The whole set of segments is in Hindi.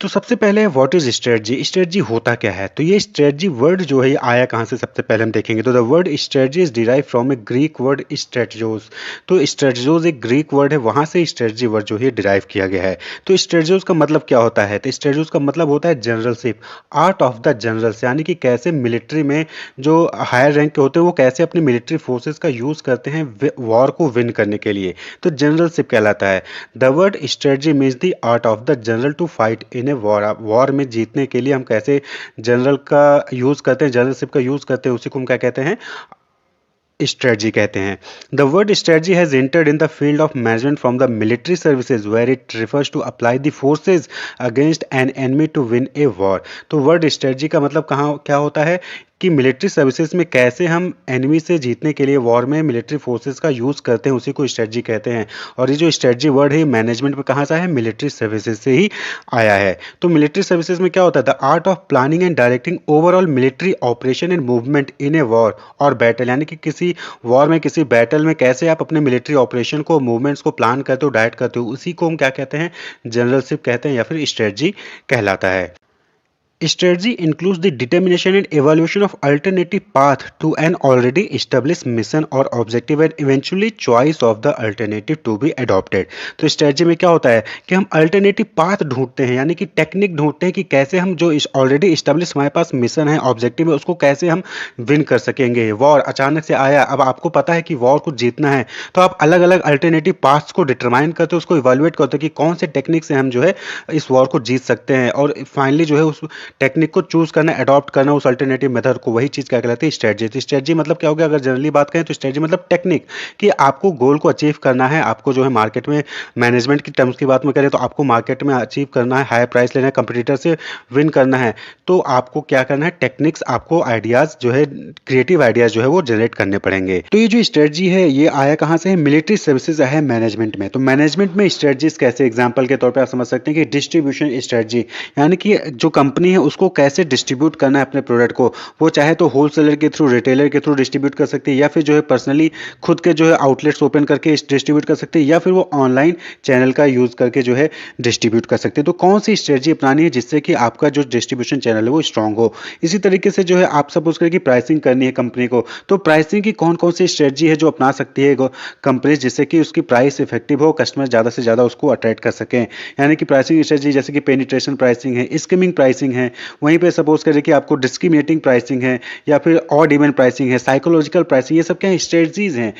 तो सबसे पहले व्हाट इज स्ट्रेटजी। स्ट्रेटजी होता क्या है? तो ये स्ट्रेटजी वर्ड जो है ये आया कहाँ से, सबसे पहले हम देखेंगे। तो the word strategy is derive from a Greek word strategos. तो स्ट्रेटजोस एक ग्रीक वर्ड है, वहां से स्ट्रेटजी वर्ड जो है डिराइव किया गया है। तो स्ट्रेटजोस का मतलब क्या होता है? तो स्ट्रेटजोस का मतलब होता है generalship, art of the generals, यानी कि कैसे मिलिट्री में जो हायर रैंक के होते हैं वो कैसे अपनी मिलिट्री फोर्सेस का यूज करते हैं वॉर को विन करने के लिए, तो जनरलशिप कहलाता है। The word strategy means the art of the general to fight in a war. War में जीतने के लिए हम कैसे जनरल का यूज करते हैं, जनरलशिप का यूज करते हैं, उसी को हम क्या कहते हैं? स्ट्रेटजी कहते हैं। The word strategy has entered in the field of management from the military services where it refers to apply the forces against an enemy to win a war. तो वर्ड स्ट्रेटजी का मतलब कहाँ क्या होता है कि मिलिट्री सर्विसेज में कैसे हम एनिमी से जीतने के लिए वॉर में मिलिट्री फोर्सेस का यूज़ करते हैं, उसी को स्ट्रेटजी कहते हैं। और ये जो स्ट्रेटजी वर्ड है मैनेजमेंट में कहाँ से आया है? मिलिट्री सर्विसेज से ही आया है। तो मिलिट्री सर्विसेज में क्या होता है? The art of planning and directing overall military operation and movement in a war और बैटल, यानी कि किसी वॉर में किसी बैटल में कैसे आप अपने मिलिट्री ऑपरेशन को मूवमेंट्स को प्लान करते हो, डायरेक्ट करते हो, उसी को हम क्या कहते हैं? जनरलशिप कहते हैं या फिर स्ट्रेटजी कहलाता है। Strategy includes the determination and evaluation of alternative path to an already established mission or objective and eventually choice of the alternative to be adopted। तो स्ट्रेटजी में क्या होता है कि हम अल्टरनेटिव पाथ ढूंढते हैं, यानी कि टेक्निक ढूंढते हैं कि कैसे हम जो ऑलरेडी इस्टेब्लिश हमारे पास मिशन है, ऑब्जेक्टिव है, उसको कैसे हम विन कर सकेंगे। वॉर अचानक से आया, अब आपको पता है कि वॉर को जीतना है, तो आप अलग अलग अल्टरनेटिव पाथ्स को डिटरमाइन करते हो, उसको इवेल्युएट करते हो कि कौन से टेक्निक से हम जो है इस वॉर को जीत सकते हैं, और फाइनली जो है उस टेक्निक को चूज करना, अडॉप्ट करना उस अल्टरनेटिव मेथड को, वही चीज क्या कहलाती है? स्ट्रेटजी। तो स्ट्रेटजी मतलब क्या हो गया? अगर जनरली बात करें तो स्ट्रेटजी मतलब टेक्निक, कि आपको गोल को अचीव करना है, आपको जो है मार्केट में मैनेजमेंट की टर्म्स की बात में करें तो आपको मार्केट में अचीव करना है, हाई प्राइस लेना है, कंपटीटर से विन करना है, तो आपको क्या करना है? टेक्निक्स, आपको आइडियाज जो है, क्रिएटिव आइडियाज जो है वो जनरेट करने पड़ेंगे। तो ये जो स्ट्रेटजी है ये आया कहाँ से है? मिलिट्री सर्विसेज है मैनेजमेंट में। तो मैनेजमेंट में स्ट्रेटजीज कैसे, एग्जाम्पल के तौर पर आप समझ सकते हैं कि डिस्ट्रीब्यूशन स्ट्रेटजी, यानी कि जो कंपनी है उसको कैसे डिस्ट्रीब्यूट करना है अपने प्रोडक्ट को, वो चाहे तो होलसेलर के थ्रू, रिटेलर के थ्रू डिस्ट्रीब्यूट कर सकती है, या फिर जो है पर्सनली खुद के जो है आउटलेट्स ओपन करके डिस्ट्रीब्यूट कर सकते हैं, या फिर वो ऑनलाइन चैनल का यूज करके जो है डिस्ट्रीब्यूट कर सकते हैं। तो कौन सी स्ट्रेटजी अपनानी है जिससे कि आपका जो डिस्ट्रीब्यूशन चैनल है वो स्ट्रांग हो। इसी तरीके से जो है आप सपोज करें कि प्राइसिंग करनी है कंपनी को, तो प्राइसिंग की कौन कौन सी स्ट्रेटजी है जो अपना सकती है कंपनी, जिससे कि उसकी प्राइस इफेक्टिव हो, कस्टमर ज़्यादा से ज़्यादा उसको अट्रैक्ट कर सकें। यानी कि प्राइसिंग स्ट्रेटजी जैसे कि पेनिट्रेशन प्राइसिंग है, स्कीमिंग प्राइसिंग है, वहीं पे सपोज करें कि आपको डिस्क्रिमिनेटिंग प्राइसिंग है, या फिर ऑड इवन प्राइसिंग है, साइकोलॉजिकल प्राइसिंग, ये सब क्या स्ट्रेटजीज हैं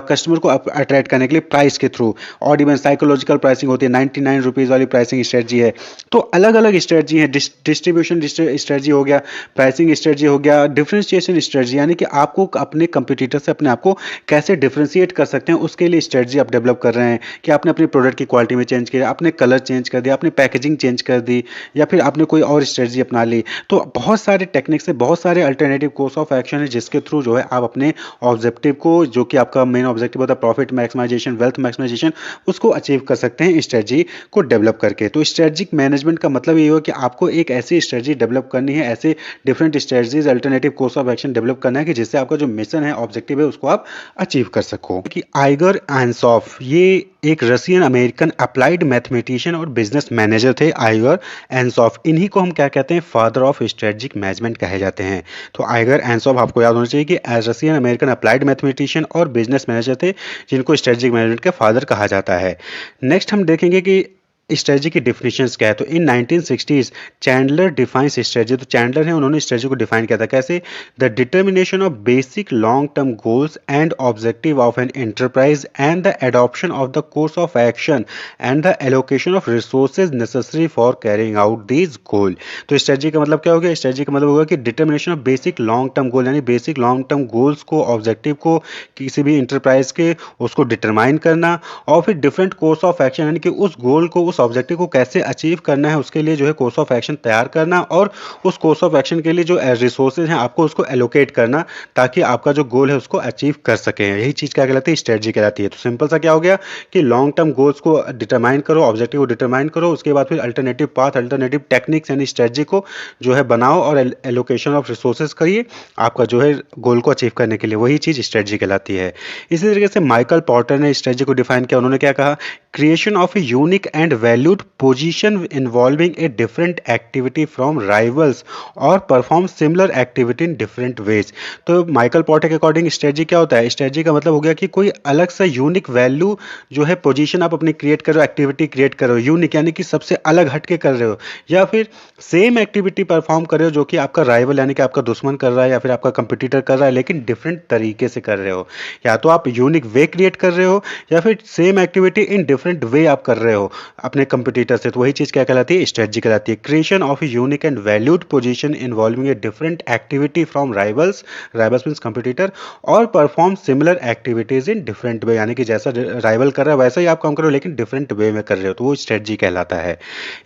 कस्टमर को अट्रैक्ट करने के लिए प्राइस के through. Odd even psychological pricing होती है, 99 रुपीज़ वाली प्राइसिंग स्ट्रेटजी है। तो अलग अलग स्ट्रेटजी है, डिस्ट्रीब्यूशन स्ट्रेटजी हो गया, प्राइसिंग स्ट्रेटजी हो गया, डिफरेंशिएशन स्ट्रेटजी, यानी कि आपको अपने कंपटीटर से अपने आप को कैसे डिफरेंशिएट कर सकते हैं, उसके लिए स्ट्रेटजी आप डेवलप कर रहे हैं कि आपने अपने प्रोडक्ट की क्वालिटी में चेंज किया, आपने कलर चेंज कर दिया, आपने पैकेजिंग चेंज कर दी, या फिर आपने कोई और स्ट्रेटजी अपना ली। तो बहुत सारे टेक्निक्स है, बहुत सारे अल्टरनेटिव कोर्स ऑफ एक्शन है, जिसके थ्रू जो है आप अपने ऑब्जेक्टिव को, जो कि आपका मेन ऑब्जेक्टिव होता है प्रॉफिट मैक्सिमाइजेशन, वेल्थ मैक्सिमाइजेशन, उसको अचीव कर सकते हैं स्ट्रेटजी को डेवलप करके। तो स्ट्रेटजिक मैनेजमेंट का मतलब ये हो कि आपको एक ऐसी स्ट्रेटजी डेवलप करनी है, ऐसे different strategies, alternative course of action develop करना है कि जिससे आपका जो मिशन है, ऑब्जेक्टिव है, उसको आप अचीव कर सको। कि आइगर एंसॉफ ये एक रशियन अमेरिकन अप्लाइड मैथमेटिशियन और बिजनेस मैनेजर थे, आइगर एंसॉफ। इन्हीं को हम क्या कहते हैं? फादर ऑफ स्ट्रेटजिक मैनेजमेंट कहे जाते हैं। तो आइगर एंसॉफ आपको याद होना चाहिए कि रशियन अमेरिकन अप्लाइड मैथमेटिशियन और बिजनेस मैनेजर थे, जिनको स्ट्रेटजिक मैनेजमेंट के फादर कहा जाता है। नेक्स्ट हम देखेंगे कि स्ट्रेटजी की डिफिनेशंस क्या है। तो in 1960s Chandler defines strategy. तो चैंडलर है, उन्होंने स्ट्रेटजी को डिफाइन किया था कैसे? The determination of basic long term goals and objective of an enterprise and the adoption of the course of action and the allocation of resources necessary for carrying out these goal. तो स्ट्रेटजी का मतलब क्या हो गया? स्ट्रेटजी का मतलब होगा कि determination of basic long term goal, यानी बेसिक लॉन्ग टर्म गोल्स को, ऑब्जेक्टिव को किसी भी इंटरप्राइज के, उसको डिटरमाइन करना, और फिर डिफरेंट कोर्स ऑफ एक्शन, यानी कि उस गोल को, उस ऑब्जेक्टिव को कैसे अचीव करना है, उसके लिए जो है कोर्स ऑफ एक्शन तैयार करना, और उस कोर्स ऑफ एक्शन के लिए जो रिसोर्सेज हैं आपको उसको एलोकेट करना, ताकि आपका जो गोल है उसको अचीव कर सकें। यही चीज क्या कहलाती है? स्ट्रेटजी कहलाती है। तो सिंपल सा क्या हो गया कि लॉन्ग टर्म गोल्स को डिटरमाइन करो, ऑब्जेक्टिव को डिटरमाइन करो, उसके बाद फिर अल्टरनेटिव पाथ, अल्टरनेटिव टेक्निक्स यानी स्ट्रेटजी को जो है बनाओ और एलोकेशन ऑफ रिसोर्सेज करिए आपका जो है गोल को अचीव करने के लिए। वही चीज स्ट्रेटजी कहलाती है। इसी तरीके से माइकल पोर्टर ने स्ट्रेटजी को डिफाइन किया। उन्होंने क्या कहा? Creation of a unique and valued position involving a different activity from rivals or perform similar activity in different ways। तो माइकल पोर्टर के अकॉर्डिंग स्ट्रेटजी क्या होता है? स्ट्रेटजी का मतलब हो गया कि कोई अलग सा यूनिक वैल्यू जो है पोजीशन आप अपनी क्रिएट कर रहे हो, एक्टिविटी क्रिएट कर रहे हो, यूनिक यानी कि सबसे अलग हटके कर रहे हो, या फिर सेम एक्टिविटी परफॉर्म कर रहे हो जो कि आपका राइवल यानी कि आपका दुश्मन कर रहा है या फिर आपका कंपटीटर कर रहा है, लेकिन डिफरेंट तरीके से कर रहे हो। या तो आप यूनिक वे क्रिएट कर रहे हो या फिर सेम एक्टिविटी इन डिफरेंट वे आप कर रहे हो अपने कंपटीटर से। तो वही चीज क्या कहलाती है? स्ट्रेटजी कहलाती है। Creation of a unique and valued position involving a different activity from rivals, rivals means competitor, और perform similar activities in different way, यानी कि जैसा राइवल कर रहा है वैसा ही आप काम करो लेकिन डिफरेंट वे में कर रहे हो, तो वो स्ट्रेटजी कहलाता है।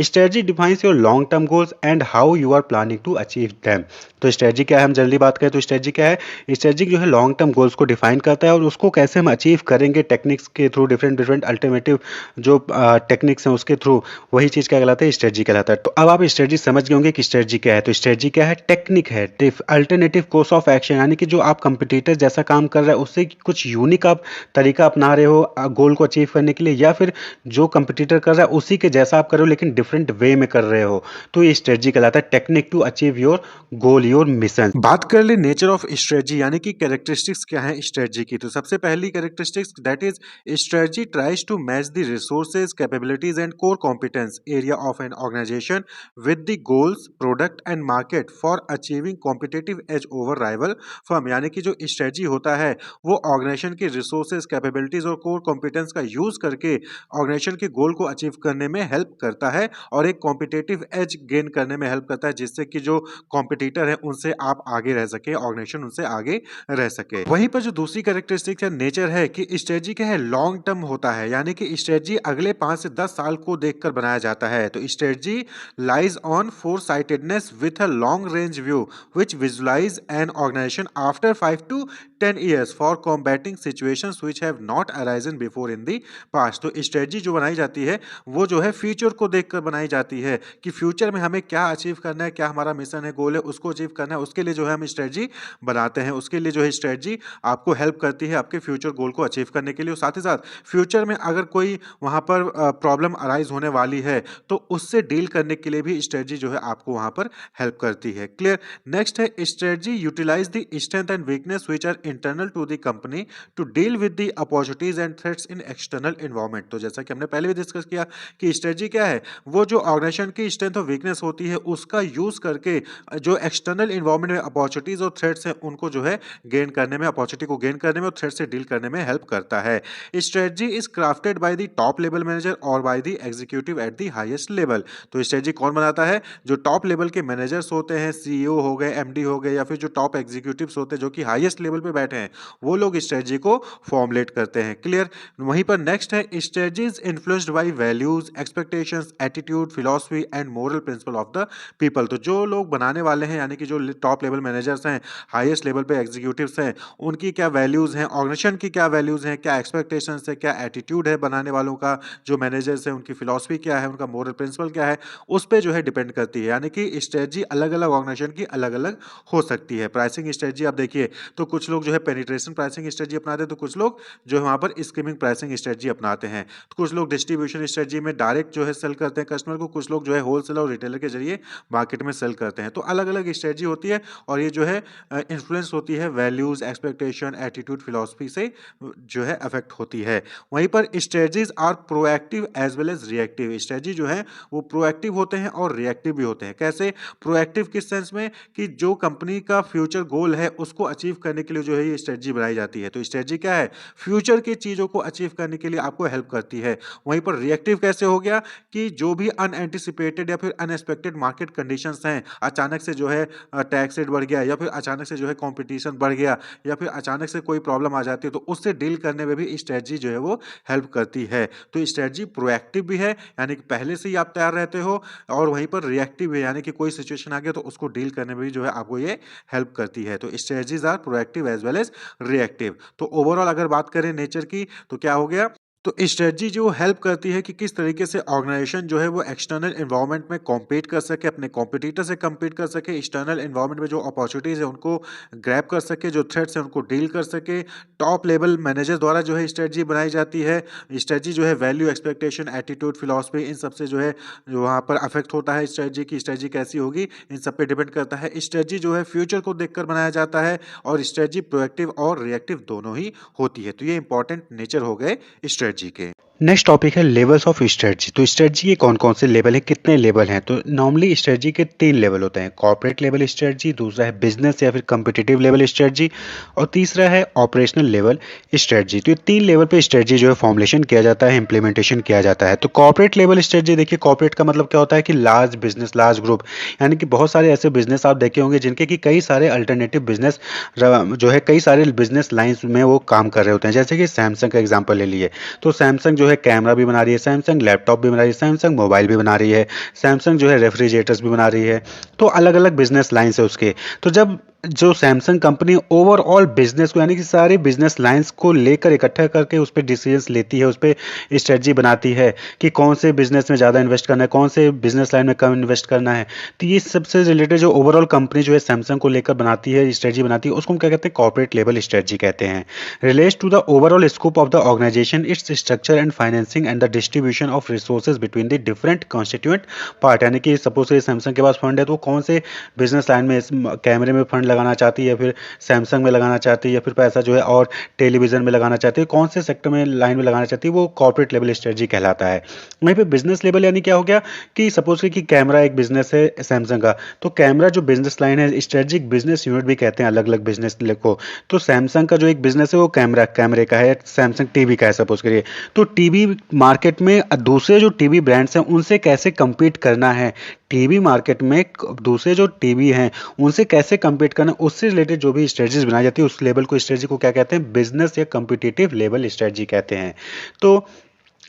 Strategy defines your long term goals and how you are planning to achieve them. तो स्ट्रेटजी क्या है? हम जल्दी बात करें तो स्ट्रेटजी क्या है? स्ट्रेटजी जो है लॉन्ग टर्म गोल्स को डिफाइन करता है और उसको कैसे हम अचीव करेंगे टेक्निक्स के थ्रू, डिफरेंट डिफरेंट अल्टरनेटिव जो टेक्निक्स हैं उसके थ्रू, वही चीज क्या कहलाता है? स्ट्रेटजी कहलाता है। तो अब आप स्ट्रेटजी समझ गए होंगे कि स्ट्रेटजी क्या है। तो स्ट्रेटजी क्या है? टेक्निक है, अल्टरनेटिव कोर्स ऑफ एक्शन, यानी कि जो आप कंपटीटर जैसा काम कर रहा है उससे कुछ यूनिक आप तरीका अपना रहे हो गोल को अचीव करने के लिए, या फिर जो कंपटीटर कर रहा है उसी के जैसा आप कर रहे हो लेकिन डिफरेंट वे में कर रहे हो, तो ये स्ट्रेटजी कहलाता है। Technique to achieve your goal, your mission. बात कर ले नेचर ऑफ स्ट्रेटजी यानी कि कैरेक्टरिस्टिक्स क्या है स्ट्रेटजी की। तो सबसे पहली characteristics that is strategy tries to match the resources, capabilities and core competence area of an organization with the goals, product and market for achieving competitive edge over rival firm. यानी कि जो स्ट्रेटजी होता है वो ऑर्गेनाइजेशन के रिसोर्सेज, कैपेबिलिटीज और कोर कॉम्पिटेंस का यूज करके ऑर्गेनाइजेशन के गोल को अचीव करने में हेल्प करता है और एक कॉम्पिटेटिव एज गेन करने में हेल्प करता है, जिससे कि जो कॉम्पिटिटर है उनसे आप आगे रह सके, ऑर्गेनाइजेशन उनसे आगे रह सके। वहीं पर जो दूसरी कैरेक्टरिस्टिक है नेचर है कि स्ट्रेटजी क्या है? लॉन्ग टर्म होता है, यानी कि स्ट्रेटजी अगले 5 से 10 साल को देखकर बनाया जाता है। तो strategy lies on foresightedness with a long range view which visualize an organization after 5 to 10 years for combating situations which have not arisen before in the past। तो स्ट्रेटजी जो बनाई जाती है वो जो है फ्यूचर को देखकर बनाई जाती है कि फ्यूचर में हमें क्या अचीव करना है, क्या हमारा मिशन है, गोल है, उसको अचीव करना है, उसके लिए जो है हम स्ट्रेटजी बनाते हैं। उसके लिए जो है स्ट्रेटजी आपको हेल्प करती है आपके फ्यूचर गोल को अचीव करने के लिए। और साथ ही साथ फ्यूचर में अगर कोई वहाँ पर प्रॉब्लम अराइज होने वाली है तो उससे डील करने के लिए भी स्ट्रेटजी जो है आपको वहाँ पर हेल्प करती है। क्लियर। नेक्स्ट है strategy utilize the strength and weakness which are internal to the company to deal with the opportunities and threats in external environment. तो जैसा कि हमने पहले भी डिस्कस किया कि स्ट्रेटजी क्या है? वो जो ऑर्गेनाइजेशन की स्ट्रेंथ और वीकनेस होती है उसका यूज करके जो एक्सटर्नल एनवायरनमेंट में अपॉर्चुनिटीज और थ्रेट्स हैं उनको जो है गेन करने में, अपॉर्चुनिटी को गेन करने में और थ्रेट से डील करने में हेल्प करता है। Strategy is crafted by the top level manager और by the executive at the highest level. तो स्ट्रेटजी कौन बनाता है? जो टॉप लेवल के मैनेजर्स होते हैं, सीईओ हो गए, एमडी हो गए, या फिर जो टॉप एग्जीक्यूटिव्स होते हैं जो कि हाईएस्ट लेवल पे बैठे हैं, वो लोग स्ट्रेटजी को फॉर्मुलेट करते हैं। क्लियर। वहीं पर नेक्स्ट है strategies influenced by values, expectations, attitude, philosophy and moral principle of the people. तो जो लोग बनाने वाले हैं यानी कि जो टॉप लेवल मैनेजर्स हैं, हाईएस्ट लेवल पे एग्जीक्यूटिव्स हैं, उनकी क्या वैल्यूज हैं, ऑर्गेनाइजेशन की क्या वैल्यूज हैं, क्या एक्सपेक्टेशंस है, क्या एटीट्यूड है बनाने वालों का, जो मैनेजर्स हैं उनकी फिलॉसफी क्या है, उनका मोरल प्रिंसिपल क्या है, उस पे जो है डिपेंड करती है। यानी कि स्ट्रेटजी अलग अलग ऑर्गेनाइजेशन की अलग अलग हो सकती है। प्राइसिंग स्ट्रेटजी आप देखिए तो कुछ लोग जो है पेनिट्रेशन प्राइसिंग स्ट्रेटजी अपनाते हैं, तो कुछ लोग जो है वहाँ पर स्कीमिंग प्राइसिंग स्ट्रेटजी अपनाते हैं, तो कुछ लोग डिस्ट्रीब्यूशन स्ट्रेटजी में डायरेक्ट जो है सेल करते हैं कस्टमर को, कुछ लोग जो है होलसेल और रिटेलर के जरिए मार्केट में सेल करते हैं। तो अलग अलग स्ट्रेटजी होती है और ये जो है इन्फ्लुएंस होती है वैल्यूज, एक्सपेक्टेशन, एटीट्यूड, फिलॉसफी से जो है अफेक्ट होती है। वहीं पर strategies are proactive as well as reactive. Strategy जो है वो प्रोएक्टिव होते हैं और रिएक्टिव भी होते हैं। कैसे प्रोएक्टिव? किस सेंस में कि जो कंपनी का फ्यूचर गोल है उसको अचीव करने के लिए जो है ये स्ट्रेटजी बनाई जाती है। तो स्ट्रेटजी क्या है? फ्यूचर की चीजों को अचीव करने के लिए आपको हेल्प करती है। वहीं पर रिएक्टिव कैसे हो गया? कि जो भी अनएंटिसिपेटेड या फिर अनएक्सपेक्टेड मार्केट कंडीशंस हैं, अचानक से जो है टैक्स रेट बढ़ गया, या फिर अचानक से जो है कंपटीशन बढ़ गया, या फिर अचानक से कोई प्रॉब्लम आ जाती है, तो उससे डील करने में भी स्ट्रेटजी जो है वो हेल्प करती है। तो स्ट्रेटजी प्रोएक्टिव भी है यानी कि पहले से ही आप तैयार रहते हो, और वहीं पर रिएक्टिव है यानी कि कोई सिचुएशन आ गया तो उसको डील करने में भी जो है आपको ये हेल्प करती है। तो strategies are proactive as well as reactive. तो ओवरऑल अगर बात करें नेचर की तो क्या हो गया? तो स्ट्रेटजी जो हेल्प करती है कि किस तरीके से ऑर्गेनाइजेशन जो है वो एक्सटर्नल एनवायरनमेंट में कॉम्पीट कर सके, अपने कॉम्पिटिटर से कम्पीट कर सके, एक्सटर्नल एनवायरनमेंट में जो अपॉर्चुनिटीज़ है उनको ग्रैब कर सके, जो थ्रेट्स हैं उनको डील कर सके। टॉप लेवल मैनेजर द्वारा जो है स्ट्रेटजी बनाई जाती है। स्ट्रेटजी जो है वैल्यू, एक्सपेक्टेशन, एटीट्यूड, फिलॉसफी, इन सबसे जो है जो वहाँ पर अफेक्ट होता है स्ट्रेटजी की स्ट्रेटजी कैसी होगी, इन सब पे डिपेंड करता है। स्ट्रेटजी जो है फ्यूचर को देखकर बनाया जाता है और स्ट्रेटजी प्रोएक्टिव और रिएक्टिव दोनों ही होती है। तो ये इंपॉर्टेंट नेचर हो गए स्ट्रेटजी के। नेक्स्ट टॉपिक है लेवल्स ऑफ स्ट्रेटजी। तो स्ट्रेटजी के कौन कौन से लेवल हैं, कितने लेवल हैं? तो नॉर्मली स्ट्रेटजी के 3 लेवल होते हैं। कॉर्पोरेट लेवल स्ट्रेटजी, दूसरा है बिजनेस या फिर कॉम्पिटिटिव लेवल स्ट्रेटजी और तीसरा है ऑपरेशनल लेवल स्ट्रेटजी। तो ये 3 लेवल पे स्ट्रेटजी जो है फॉर्मुलेशन किया जाता है, इंप्लीमेंटेशन किया जाता है। तो कॉर्पोरेट लेवल स्ट्रेटजी देखिए, कॉर्पोरेट का मतलब क्या होता है कि लार्ज बिजनेस, लार्ज ग्रुप, यानी कि बहुत सारे ऐसे बिजनेस आप देखे होंगे जिनके कि कई सारे अल्टरनेटिव बिजनेस जो है कई सारे बिजनेस लाइंस में वो काम कर रहे होते हैं। जैसे कि सैमसंग का एग्जांपल ले लिए, तो सैमसंग जो है कैमरा भी बना रही है, सैमसंग लैपटॉप भी बना रही है, सैमसंग मोबाइल भी बना रही है, सैमसंग जो है रेफ्रिजरेटर्स भी बना रही है। तो अलग अलग बिजनेस लाइंस है उसके। तो जब जो सैमसंग कंपनी ओवरऑल बिजनेस को, यानी कि सारे बिजनेस लाइंस को लेकर इकट्ठा करके उस पर डिसीजंस लेती है, उस पर स्ट्रेटजी बनाती है कि कौन से बिजनेस में ज़्यादा इन्वेस्ट करना है, कौन से बिजनेस लाइन में कम इन्वेस्ट करना है। तो ये सबसे रिलेटेड जो ओवरऑल कंपनी जो है सैमसंग को लेकर बनाती है, स्ट्रेटजी बनाती है, उसको हम क्या कहते हैं? कॉर्पोरेट लेवल स्ट्रेटजी कहते हैं। Relates to the overall scope of the organisation, its structure and financing and the distribution of resources between the different constituent part. यानी कि सपोज सैमसंग के पास फंड है तो वो कौन से बिजनेस लाइन में, कैमरे में फंड लगाना चाहती है, फिर सैमसंग में लगाना चाहती है, या फिर पैसा जो है और टेलीविजन में लगाना चाहती है, कौन से सेक्टर में लाइन में लगाना चाहती है, वो कॉर्पोरेट लेवल स्ट्रेटजी कहलाता है। वहीं पे बिजनेस लेवल यानी क्या हो गया कि सपोज कि कैमरा एक बिजनेस है सैमसंग का, तो कैमरा जो बिजनेस लाइन है, स्ट्रेटजिक बिजनेस यूनिट भी कहते हैं अलग अलग बिजनेस को। तो सैमसंग का जो एक बिजनेस है वो कैमरे का है, सैमसंग टीवी का है सपोज करिए। तो टीवी मार्केट में दूसरे जो टीवी ब्रांड्स हैं उनसे कैसे compete करना है, टीवी मार्केट में दूसरे जो टीवी हैं उनसे कैसे compete करना है, उससे रिलेटेड जो भी स्ट्रेटजीज बनाई जाती है उस लेवल को, स्ट्रेटजी को क्या कहते हैं? बिजनेस या कॉम्पिटिटिव लेवल स्ट्रेटजी कहते हैं। तो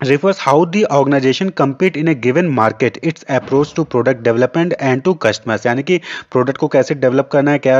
refers how the organization compete in a given market, its approach to product development and to customers, यानी कि प्रोडक्ट को कैसे डेवलप करना है, क्या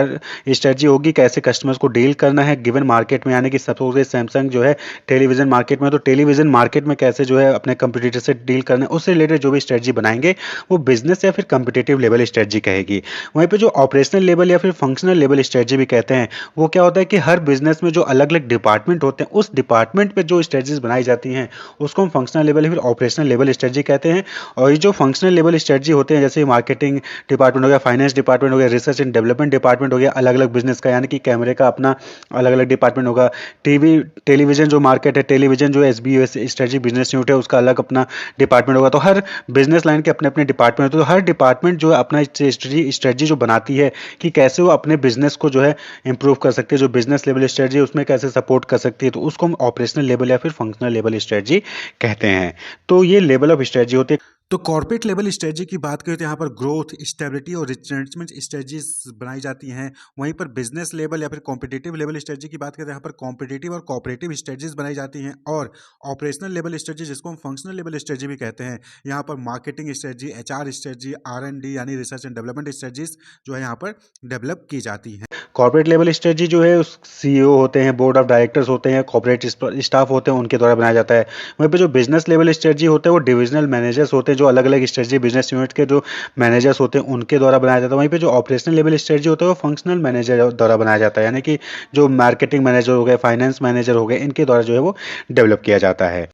स्ट्रेटजी होगी, कैसे कस्टमर्स को डील करना है गिवन मार्केट में। यानी कि सपोज सैमसंग जो है टेलीविजन मार्केट में, तो टेलीविजन मार्केट में कैसे जो है अपने कंपटीटर से डील करना है, उससे रिलेटेड जो भी स्ट्रेटजी बनाएंगे वो बिजनेस या फिर कॉम्पिटिटिव लेवल स्ट्रेटजी कहेगी। वहीं पे जो ऑपरेशनल लेवल या फिर फंक्शनल लेवल स्ट्रेटजी भी कहते हैं, वो क्या होता है कि हर बिजनेस में जो अलग अलग डिपार्टमेंट होते हैं उस डिपार्टमेंट पे जो स्ट्रेटजीज बनाई जाती हैं उसको फंक्शनल लेवल या फिर ऑपरेशनल लेवल स्ट्रेटजी कहते हैं। और ये जो फंक्शनल लेवल स्ट्रेटजी होते हैं, जैसे मार्केटिंग डिपार्टमेंट हो गया, फाइनेंस डिपार्टमेंट हो गया, रिसर्च एंड डेवलपमेंट डिपार्टमेंट हो गया, अलग अलग बिजनेस का, यानी कि कैमरे का अपना अलग अलग डिपार्टमेंट होगा। टेलीविजन जो मार्केट है, टेलीविजन जो एसबीओ स्ट्रेटजी बिजनेस यूनिट है, उसका अलग अपना डिपार्टमेंट होगा। तो हर बिजनेस लाइन के अपने अपने डिपार्टमेंट होते हैं। तो हर डिपार्टमेंट जो है अपना स्ट्रेटजी जो बनाती है कि कैसे वो अपने बिजनेस को जो है इंप्रूव कर सकती है, जो बिजनेस लेवल स्ट्रेटजी उसमें कैसे सपोर्ट कर सकती है, तो उसको हम ऑपरेशनल लेवल या फिर फंक्शनल लेवल स्ट्रेटजी कहते हैं। तो ये लेवल ऑफ स्ट्रेटजी होते हैं। तो कॉर्पोरेट लेवल स्ट्रेटजी की बात करें तो यहाँ पर ग्रोथ, स्टेबिलिटी और रिटेंचमेंट स्ट्रेटजीज बनाई जाती हैं। वहीं पर बिजनेस लेवल या फिर कॉम्पिटिटिव लेवल स्ट्रेटजी की बात करें तो यहाँ पर कॉम्पिटिटिव और कोऑपरेटिव स्ट्रेटजीज बनाई जाती हैं। और ऑपरेशनल लेवल स्ट्रेटजी, जिसको हम फंक्शनल लेवल स्ट्रेटजी भी कहते हैं, यहाँ पर marketing strategy, HR strategy, R&D यानी रिसर्च एंड डेवलपमेंट स्ट्रेटजीज जो है यहाँ पर डेवलप की जाती हैं। कॉर्पोरेट लेवल स्ट्रेटजी जो है उस CEO होते हैं, बोर्ड ऑफ डायरेक्टर्स होते हैं, कॉर्पोरेट स्टाफ होते हैं, उनके द्वारा बनाया जाता है। वहीं पे जो बिजनेस लेवल स्ट्रेटजी होते हैं वो डिविजनल मैनेजर्स होते हैं, जो अलग अलग स्ट्रेटजी बिजनेस यूनिट के जो मैनेजर्स होते हैं उनके द्वारा बनाया जाता है। वहीं पे जो ऑपरेशनल लेवल स्ट्रेटजी होता है वो फंक्शनल मैनेजर द्वारा बनाया जाता है, यानी कि जो मार्केटिंग मैनेजर हो गए, फाइनेंस मैनेजर हो गए, इनके द्वारा जो है वो डेवलप किया जाता है।